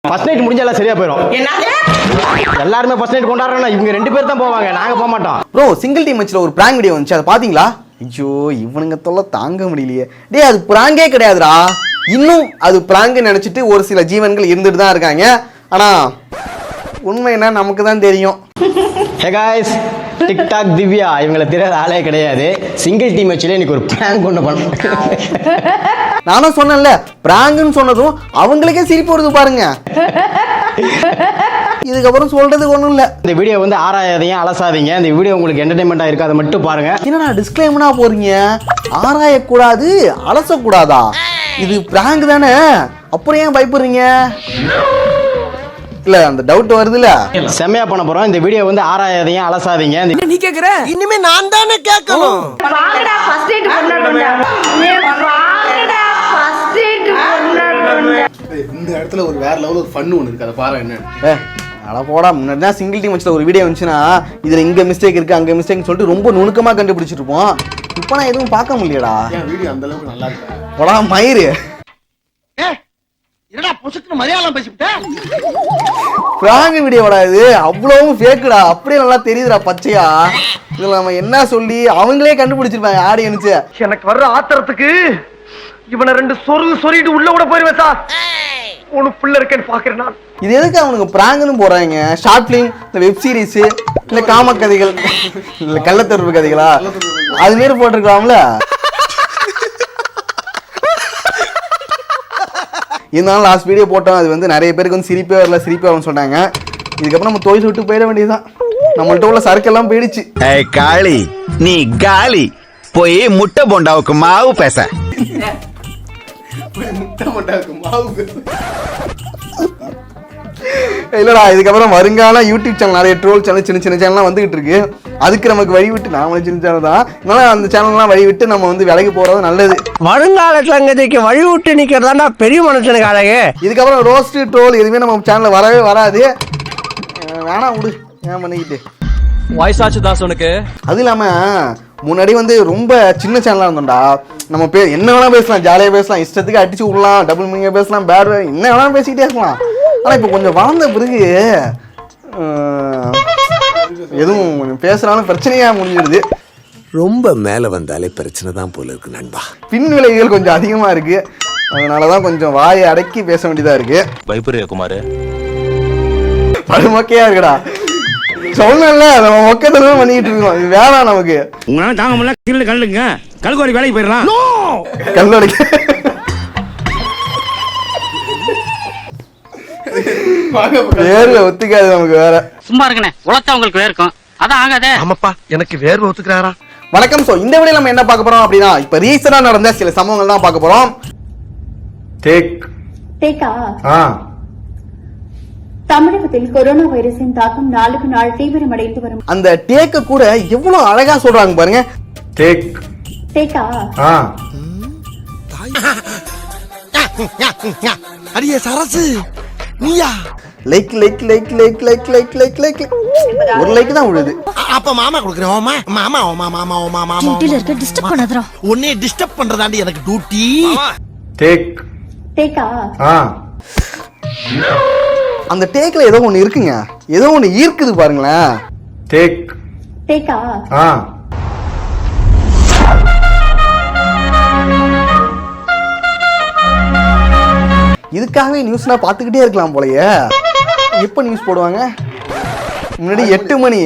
First night முடிஞ்சா எல்லாம் சரியா போயிடும். எல்லாருமே ஃபர்ஸ்ட் நைட் கொண்டாடுறோம்னா இவங்க 2 பேர் தான் போவாங்க, நாங்க போக மாட்டோம். ப்ரோ சிங்கிள் டீம் மேட்ச்ல ஒரு பிராங்க் வீடியோ வந்துச்சு, அதை பாத்தீங்களா? ஐயோ இவனுங்க தொல்லை தாங்க முடியலையே. டேய் அது பிராங்கே கிடையாதுடா, இன்னும் அது பிராங்க் நினைச்சிட்டு ஒரு சில ஜீவன்கள் இருந்துட்டு தான் இருக்காங்க. ஆனா உண்மை என்ன நமக்கு தான் தெரியும். ஹே காய்ஸ், டிக்டாக் திவ்யா இவங்களை தெரியாத ஆளே கிடையாது. சிங்கிள் டீம் மேட்ச்ல இன்னைக்கு ஒரு பிராங்க் கொண்டு பண்ணோம். நானும் சொன்னேன்ல பிராங்க்னு சொன்னதும் அவங்களுக்கே சிரிப்பு வருது பாருங்க. இதுக்கப்புறம் சொல்றது ஒண்ணும் இல்ல. இந்த வீடியோ வந்து ஆராயாதீங்க, அலசாதீங்க. இந்த வீடியோ உங்களுக்கு என்டர்டைன்மெண்டா இருக்கு, அதை மட்டும் பாருங்க. என்னடா டிஸ்க்ளைமரா போறீங்க? ஆராயக்கூடாது அலசக்கூடாதா? இது பிராங்க் தானே, அப்புறம் ஏன் பயப்படுறீங்க? இல்ல அந்த டவுட் வருதுல. செம்மையா பண்ண போறோம். இந்த வீடியோ வந்து ஆராயாதீங்க, அலசாதீங்க. நீ கேக்குற இனிமே நான் தானே கேட்கணும். வாங்கடா ஃபர்ஸ்ட் எய்ட் பண்ணடா. வாங்கடா ஃபர்ஸ்ட் எய்ட் பண்ணடா. இந்த இடத்துல ஒரு வேற லெவல் ஒரு ஃபன் ஒன்னு இருக்கு, அத பாரு என்ன. அட போடா, முன்னாடி தான் சிங்கிள் டீம் வச்சுல ஒரு வீடியோ வந்துச்சுன்னா இதுல இங்க மிஸ்டேக் இருக்கு அங்க மிஸ்டேக்னு சொல்லிட்டு ரொம்ப நுணுக்கமா கண்டுபிடிச்சிட்டு இருப்போம். இப்போ நான் எதுவும் பார்க்க முடியலடா. ஏன் வீடியோ அந்த அளவுக்கு நல்லா இருக்கு? போடா மயிறு. என்னடா பொசுக்கு மலையாளம் பேசிட்டே? பிராங்க் வீடியோடா இது, அவ்வளவும் ஃபேக்குடா. அப்படியே நல்லா தெரியுதுடா பச்சையா. இதுல நம்ம என்ன சொல்லி அவங்களே கண்டுபிடிச்சிருப்பாங்க ஆடியன்ஸ். எனக்கு வர்ற ஆத்திரத்துக்கு இவனை 2 சொறிட்டு உள்ள கூட போயிருவேன் சார். உனக்கு புள்ள இருக்கேன்னு பாக்குறேன் நான். இது எதுக்கு அவனுக்கு பிராங்க்னு போறாங்க? ஷார்ட் பிலிம், இந்த வெப் சீரிஸ், இல்ல காம கதைகள், இல்ல கள்ளத்தொடர்பு கதைகளா, அது மாரி போட்டிருக்கலாம்ல. இருந்தாலும் லாஸ்ட் வீடியோ போட்டோம், அது வந்து நிறைய பேருக்கு வந்து சிரிப்பே வரல, சிரிப்பே வரலன்னு சொன்னாங்க. இதுக்கப்புறம் நம்ம தொழில் விட்டு போயிட வேண்டியதுதான். நம்மள்ட்ட உள்ள சரக்கெல்லாம் போயிடுச்சு. ஏய் காளி, நீ காலி போய் முட்டை போண்டாவுக்கு மாவு பேச. முட்டை போண்டாவுக்கு மாவு இல்லடா, இதுக்கப்புறம் வருங்கால யூடியூப் சேனல் நிறைய ட்ரோல் சேனல் சின்ன சின்ன சேனல்லாம் வந்துகிட்டு இருக்கு. அதுக்கு நமக்கு வழி விட்டு, நாம சின்ன சேனல் தான், அதனால அந்த சேனல்லாம் வழி விட்டு நம்ம வந்து விலகி போறது நல்லது. வருங்காலத்துல அங்கதைக்கு வழி விட்டு நிக்கிறதா பெரிய மனுஷனுக்கு அழகு. இதுக்கப்புறம் ரோஸ்ட் ட்ரோல் எதுவுமே நம்ம சேனல்ல வரவே வராது. வேணாம் விடு, ஏன் பண்ணிக்கிட்டு. வயசாச்சு தாஸ் உனக்கு. அது இல்லாம முன்னாடி வந்து ரொம்ப சின்ன சேனலா இருந்தோம்டா. நம்ம என்ன வேணா பேசலாம், ஜாலியா பேசலாம், இஷ்டத்துக்கு அடிச்சு விடலாம், டபுள் மீனிங்கா பேசலாம், பேட் என்ன வேணா பேசிக்கிட்டே இருக்கலாம். ஆனா இப்ப கொஞ்சம் வளர்ந்த பிறகு எதுவும் கொஞ்சம் பேசுறாலும் பிரச்சனையா முடிஞ்சிடுது. ரொம்ப மேல வந்தாலே பிரச்சனை தான் போல இருக்கு நண்பா. பின் விளைவுகள் கொஞ்சம் அதிகமா இருக்கு. அதனாலதான் கொஞ்சம் வாயை அடக்கி பேச வேண்டியதா இருக்கு. பயப்படுறியா குமாரு? படுமொக்கையா இருக்குடா. சொன்னல நம்ம மொக்கத்தனமா பண்ணிட்டு இருக்கோம். இது வேணாம் நமக்கு. உங்களால தாங்க முடியல, கீழே கல்லுங்க, கல்கோரி வேலைக்கு போயிடலாம். கல்லோடைக்கு வேர்வை ஒத்துக்காது நமக்கு. வேற சும்மா இருக்கனே, உழைச்சா உங்களுக்கு வேர்க்கும், அதான் ஆகாதே. ஆமாப்பா, எனக்கு வேர்வை ஒத்துக்கிறாரா? வணக்கம். சோ இந்த வீடியோல நம்ம என்ன பார்க்க போறோம் அப்படின்னா, இப்ப ரீசெண்டா நடந்த சில சம்பவங்கள் தான் பார்க்க போறோம். தமிழகத்தில் கொரோனா வைரஸின் தாக்கம் நாளுக்கு நாள் தீவிரமடைந்து வரும். அந்த டேக்க கூட எவ்வளவு அழகா சொல்றாங்க பாருங்க. டேக்கா அடியே சரசு நீயா? Like like like like like like like like ஒரு லைக் தான் விழுது. அப்ப மாமா கொடுக்குறேன். ஓமா மாமா ஓமா மாமா ஓமா மாமா டியூட்டில இருக்க டிஸ்டர்ப் பண்ணாதடா. உன்னை டிஸ்டர்ப் பண்றதாண்டி எனக்கு டியூட்டி. டேக்கா அந்த டேக்ல ஏதோ ஒண்ணு இருக்குங்க, ஏதோ ஒண்ணு ஈர்க்குது பாருங்களேன். டேக்கா இதுக்காகவே நியூஸ்னா பாத்துக்கிட்டே இருக்கலாம் போலயே. எப்ப நியூஸ் போடுவாங்க? முன்னாடி 8 மணி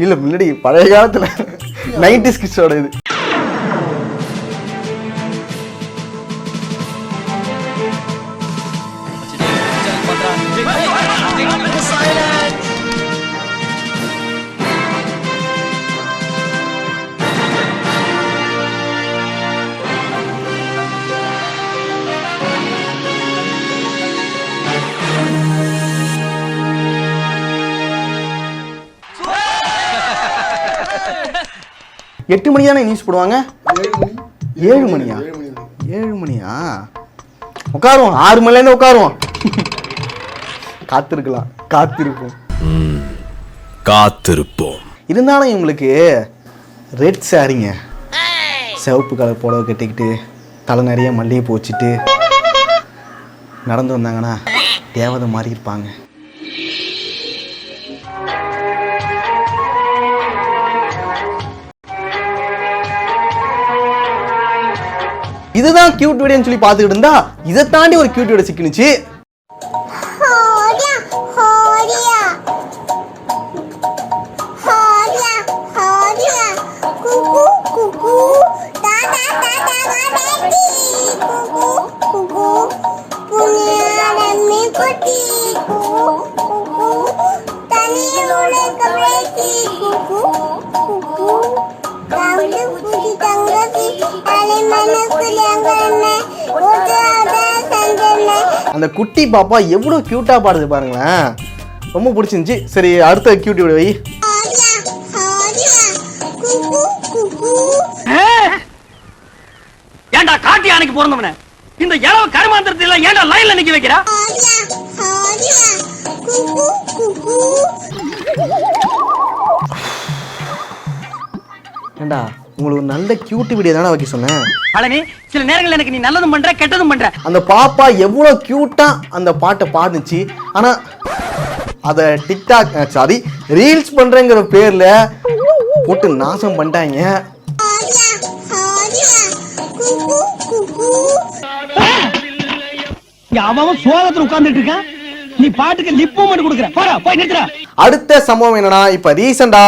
இல்ல, முன்னாடி பழைய காலத்துல 90s கிட்ஸோட இது. எட்டு மணி தானே நியூஸ் போடுவாங்க? 7 மணியா? 7 மணியா? உட்காருவோம், 6 மணில இருந்து உட்காருவோம். காத்திருக்கலாம், காத்திருப்போம். இருந்தாலும் இவங்களுக்கு ரெட் சாரிங்க, சிவப்பு கலர் புடவை கட்டிக்கிட்டு தலை நிறைய மல்லிகை பூ வச்சுட்டு நடந்து வந்தாங்கன்னா தேவதை மாதிரி இருப்பாங்க. இதுதான் கியூட் வீடியோன்னு சொல்லி பார்த்துக்கிட்டு இருந்தா இதை தாண்டி ஒரு கியூட் வீடியோ சிக்கினுச்சு. அந்த குட்டி பாப்பா எவ்வளவு கியூட்டா பாடுது பாருங்களேன், ரொம்ப பிடிச்சிருந்துச்சு. சரி, அடுத்த கியூட் வீடியோ வை. ஏன்டா காட்டி யானைக்கு பிறந்தவன இந்த இளவ கருமாந்திரத்துல ஏன்டா லைன்ல நிக்க வைக்கிறா? ஏண்டா உங்களுக்கு ஒரு நல்ல கியூட் வீடியோ தானே வைக்க சொன்னேன். பழனி, சில நேரங்கள் எனக்கு நீ நல்லதும் பண்ற கெட்டதும் பண்ற. அந்த பாப்பா எவ்வளவு கியூட்டா அந்த பாட்டை பாடுச்சு. ஆனா அத டிக்டாக் சாரி ரீல்ஸ் பண்றேங்கிற பேர்ல போட்டு நாசம் பண்ணிட்டாங்க. அவன் சோகத்துல உட்கார்ந்துட்டு இருக்கான், நீ பாட்டுக்கு லிப் மூமெண்ட் கொடுக்குற. போடா, போய் நிறுத்துடா. அடுத்த சம்பவம் என்னன்னா, இப்ப ரீசெண்டா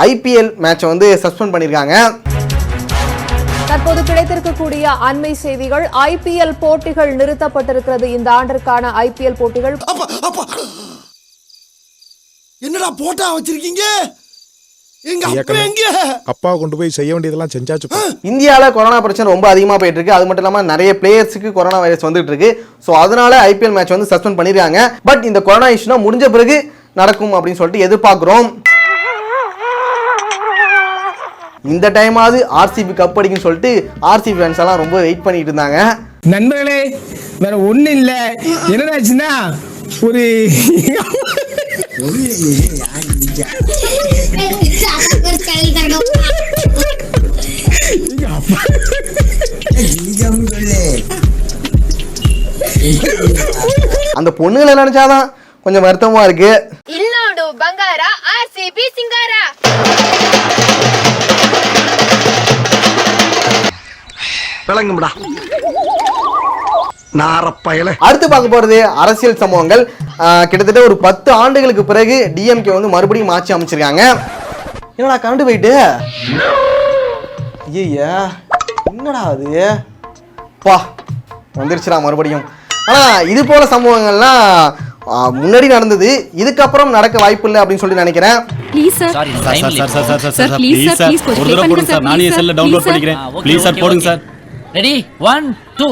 ஐபிஎல் மேட்சை வந்து சஸ்பெண்ட் பண்ணிருக்காங்க. தற்போது கிடைத்திருக்கக்கூடிய அண்மை செய்திகள், ஐபிஎல் போட்டிகள் நிறுத்தப்பட்டிருக்கிறது. இந்த ஆண்டிற்கான ஐபிஎல் போட்டிகள். என்னடா போட்டா வச்சிருக்கீங்க? அப்பா கொண்டு போய் செய்ய வேண்டியதெல்லாம் செஞ்சாச்சு. இந்தியாவில் கொரோனா பிரச்சனை ரொம்ப அதிகமாக போயிட்டு இருக்கு. அது மட்டும் இல்லாமல் நிறைய பிளேயர்ஸுக்கு கொரோனா வைரஸ் வந்துட்டு இருக்கு. ஸோ அதனால ஐபிஎல் மேட்ச் வந்து சஸ்பெண்ட் பண்ணிருக்காங்க. பட் இந்த கொரோனா இஷ்யூனா முடிஞ்ச பிறகு நடக்கும் அப்படின்னு சொல்லிட்டு எதிர்பார்க்கிறோம். இந்த டைமாவது ஆர்சிபி கப் அடிக்குன்னு சொல்லிட்டு ஆர்சிபி ஃபேன்ஸ் எல்லாம் ரொம்ப வெயிட் பண்ணிட்டு இருந்தாங்க. நண்பர்களே, வேற ஒண்ணு இல்ல, என்னடாச்சுன்னா ஒரு அந்த பொண்ணுகளை நினைச்சாதான் கொஞ்சம் வருத்தமா இருக்கு. இல்லோடு பங்காரா ஆர்சிபி சிங்காரா. விளங்கும்டா நாரப்பயல. அடுத்து பார்க்க போறது அரசியல் சம்பவங்கள். கிட்டத்தட்ட ஒரு 10 ஆண்டுகளுக்கு பிறகு டிஎம்கே வந்து மறுபடியும் ஆட்சி அமைச்சிருக்காங்க. என்னடா கரண்ட் போயிட்டு, ஐயா என்னடா அது பா வந்துருச்சுடா மறுபடியும். ஆனா இது போல சம்பவங்கள்லாம் முன்னாடி நடந்தது, இதுக்கப்புறம் நடக்க வாய்ப்பு இல்லை அப்படின்னு சொல்லி நினைக்கிறேன். ரெடி 1 2.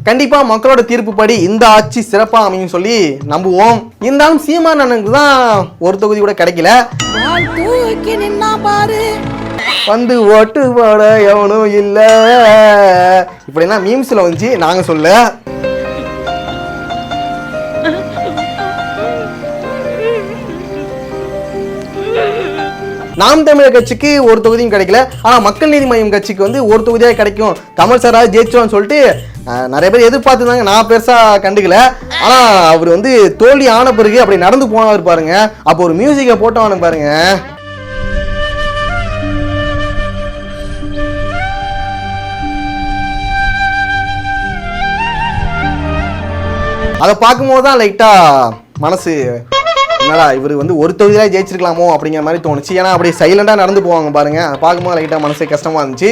கண்டிப்பா மக்களோட தீர்ப்பு படி இந்த ஆட்சி சிறப்பா அமையும் சொல்லி நம்புவோம். இருந்தாலும் சீமான் அண்ணனுக்கு தான் ஒரு தொகுதி கூட கிடைக்கல. வந்து ஓட்டு போட எவனும் இல்ல இப்படின்னா மீம்ஸ்ல வந்துச்சு, நாங்க சொல்ல. நாம் தமிழர் கட்சிக்கு ஒரு தொகுதியும் கிடைக்கல. ஆனா மக்கள் நீதி மய்யம் கட்சிக்கு வந்து ஒரு தொகுதியா கிடைக்கும், கமல் சாரா ஜெயிச்சோன்னு சொல்லிட்டு நிறைய பேர் எதிர்பார்த்துருந்தாங்க. நான் பெருசா கண்டுக்கல. ஆனா அவர் வந்து தோல்வி ஆன பிறகு அப்படி நடந்து போனவர் பாருங்க. அப்போ ஒரு மியூசிக்கை போட்டவனு பாருங்க. அதை பார்க்கும்போது தான் லைட்டா மனசு என்னடா இவர் வந்து ஒரு தொகுதியில ஜெயிச்சிருக்கலாமோ அப்படிங்கிற மாதிரி தோணுச்சு. ஏன்னா அப்படியே சைலண்டா நடந்து போவாங்க பாருங்க. அதை பார்க்கும்போது லைட்டா மனசே கஷ்டமா இருந்துச்சு.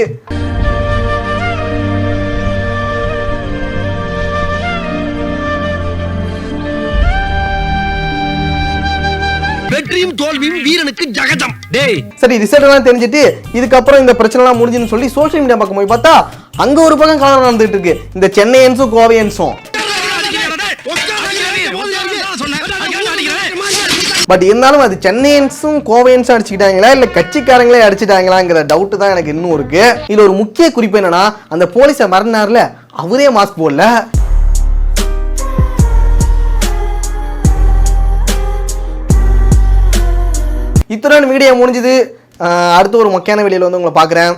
வெற்றியும் தோல்வியும் வீரனுக்கு ஜகஜம். சரி, ரிசல்ட் எல்லாம் தெரிஞ்சுட்டு இதுக்கப்புறம் இந்த பிரச்சனை எல்லாம் முடிஞ்சுன்னு சொல்லி சோசியல் மீடியா பக்கம் போய் பார்த்தா அங்க ஒரு பக்கம் கலவரம் நடந்துட்டு இருக்கு. இந்த சென்னையன்ஸும் கோவையன்ஸும். பட் இருந்தாலும் அது சென்னையன்ஸும் கோவையன்ஸும் அடிச்சுக்கிட்டாங்களா இல்ல கட்சிக்காரங்களே அடிச்சுட்டாங்களாங்கிற டவுட் தான் எனக்கு இன்னும் இருக்கு. இதுல ஒரு முக்கிய குறிப்பு என்னன்னா, அந்த போலீஸை மறந்தார்ல அவரே மாஸ்க் போடல. இத்துடன் வீடியோ முடிஞ்சது. அடுத்து ஒரு மொக்கையான வெளியில் வந்து உங்களை பார்க்குறேன்.